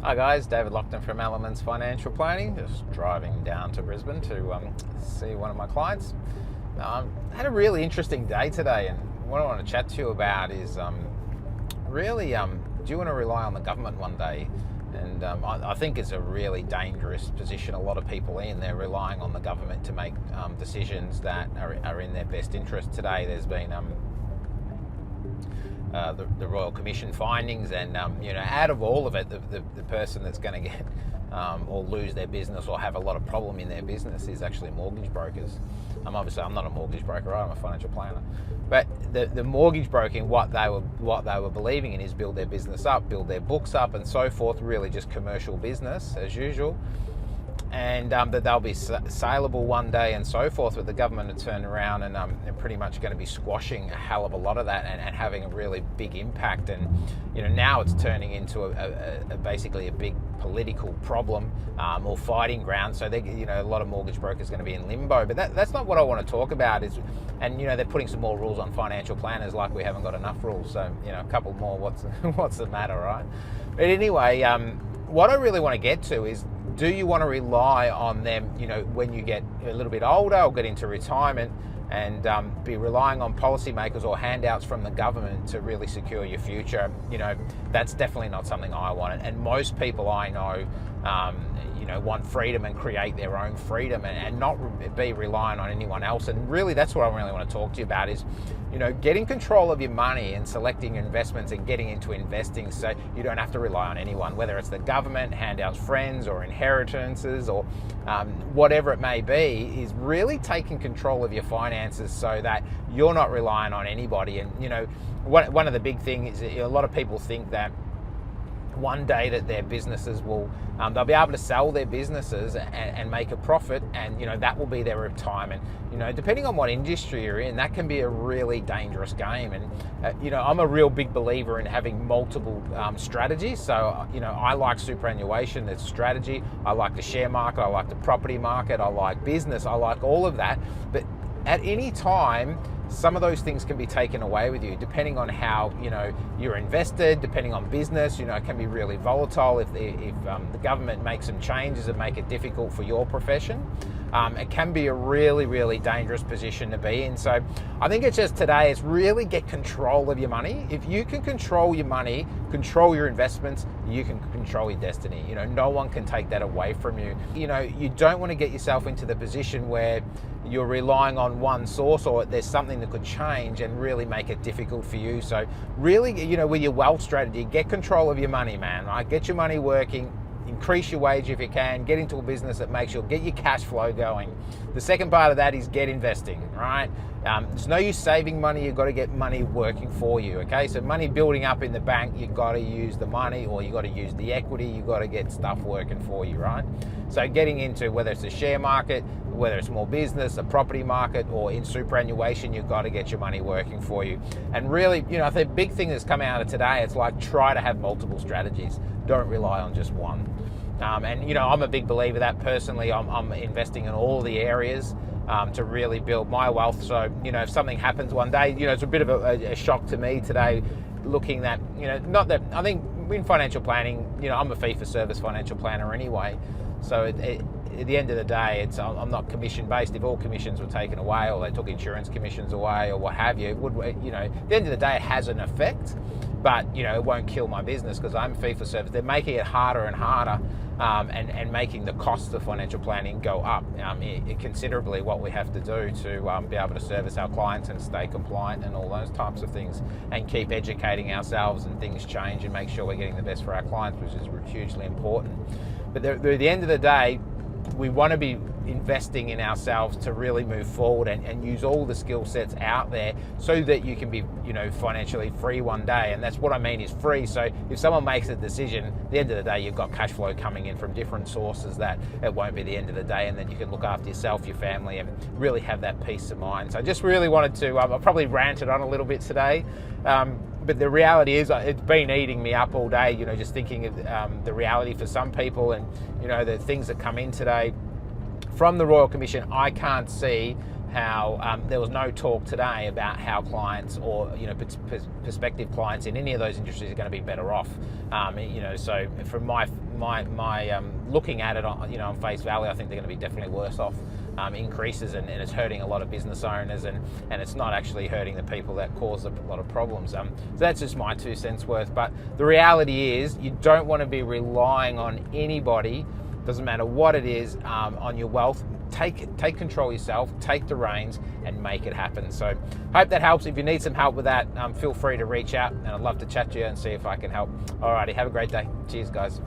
Hi guys, David Lockton from Elements Financial Planning. Just driving down to Brisbane to see one of my clients. Had a really interesting day today, and what I want to chat to you about is really, do you want to rely on the government one day? And I think it's a really dangerous position a lot of people in. They're relying on the government to make decisions that are in their best interest. Today there's been the Royal Commission findings, and out of all of it, the person that's going to get or lose their business or have a lot of problem in their business is actually mortgage brokers. Obviously, I'm not a mortgage broker, right? I'm a financial planner. But the mortgage broking, what they were believing in is build their business up, build their books up, and so forth. Really, just commercial business as usual. And that they'll be saleable one day and so forth, with the government to turn around and they're pretty much going to be squashing a hell of a lot of that and having a really big impact. And now it's turning into basically a big political problem or fighting ground. So a lot of mortgage brokers are going to be in limbo. But that's not what I want to talk about. They're putting some more rules on financial planners, like we haven't got enough rules. So a couple more. What's the matter, right? But anyway, what I really want to get to is, do you want to rely on them, when you get a little bit older or get into retirement, and be relying on policymakers or handouts from the government to really secure your future? That's definitely not something I want. And most people I know, want freedom and create their own freedom and not be reliant on anyone else. And really, that's what I really want to talk to you about is, getting control of your money and selecting your investments and getting into investing so you don't have to rely on anyone, whether it's the government, handouts, friends, or inheritances, or whatever it may be, is really taking control of your finances so that you're not relying on anybody. And, one of the big things is a lot of people think that one day that their businesses will, they'll be able to sell their businesses and make a profit, and that will be their retirement. Depending on what industry you're in, that can be a really dangerous game. And I'm a real big believer in having multiple strategies. So I like superannuation, that's strategy. I like the share market, I like the property market, I like business, I like all of that. But at any time, some of those things can be taken away with you, depending on how you're invested, depending on business. It can be really volatile if the government makes some changes and make it difficult for your profession. It can be a really, really dangerous position to be in. So I think it's just today, it's really get control of your money. If you can control your money, control your investments, you can control your destiny. No one can take that away from you. You don't want to get yourself into the position where you're relying on one source, or there's something that could change and really make it difficult for you. So really, with your wealth strategy, get control of your money, man, right? Get your money working, increase your wage if you can, get into a business that makes you, get your cash flow going. The second part of that is get investing, right? There's no use saving money, you've got to get money working for you, okay? So money building up in the bank, you've got to use the money, or you've got to use the equity, you've got to get stuff working for you, right? So getting into, whether it's the share market, whether it's small business, the property market, or in superannuation, you've got to get your money working for you. And really, the big thing that's come out of today, it's like, try to have multiple strategies. Don't rely on just one. I'm a big believer that personally, I'm investing in all the areas to really build my wealth. So, if something happens one day, it's a bit of a shock to me today, looking at, not that, I think in financial planning, I'm a fee-for-service financial planner anyway. So at the end of the day, I'm not commission based. If all commissions were taken away, or they took insurance commissions away, or what have you, it would, at the end of the day, it has an effect, but it won't kill my business, because I'm fee for service. They're making it harder and harder, and making the costs of financial planning go up considerably, what we have to do to be able to service our clients and stay compliant and all those types of things, and keep educating ourselves, and things change, and make sure we're getting the best for our clients, which is hugely important. But at the end of the day, we want to be investing in ourselves to really move forward and use all the skill sets out there so that you can be, financially free one day. And that's what I mean is free. So if someone makes a decision, at the end of the day, you've got cash flow coming in from different sources, that it won't be the end of the day, and then you can look after yourself, your family, and really have that peace of mind. So I just really wanted to, I probably ranted on a little bit today. But the reality is, it's been eating me up all day, just thinking of the reality for some people, and, the things that come in today from the Royal Commission. I can't see how there was no talk today about how clients or prospective clients in any of those industries are going to be better off. So from my looking at it on face value, I think they're going to be definitely worse off. Increases and it's hurting a lot of business owners and it's not actually hurting the people that cause a lot of problems. So that's just my 2 cents worth. But the reality is you don't want to be relying on anybody, doesn't matter what it is, on your wealth. Take control yourself, take the reins and make it happen. So hope that helps. If you need some help with that, feel free to reach out and I'd love to chat to you and see if I can help. Alrighty, have a great day. Cheers guys.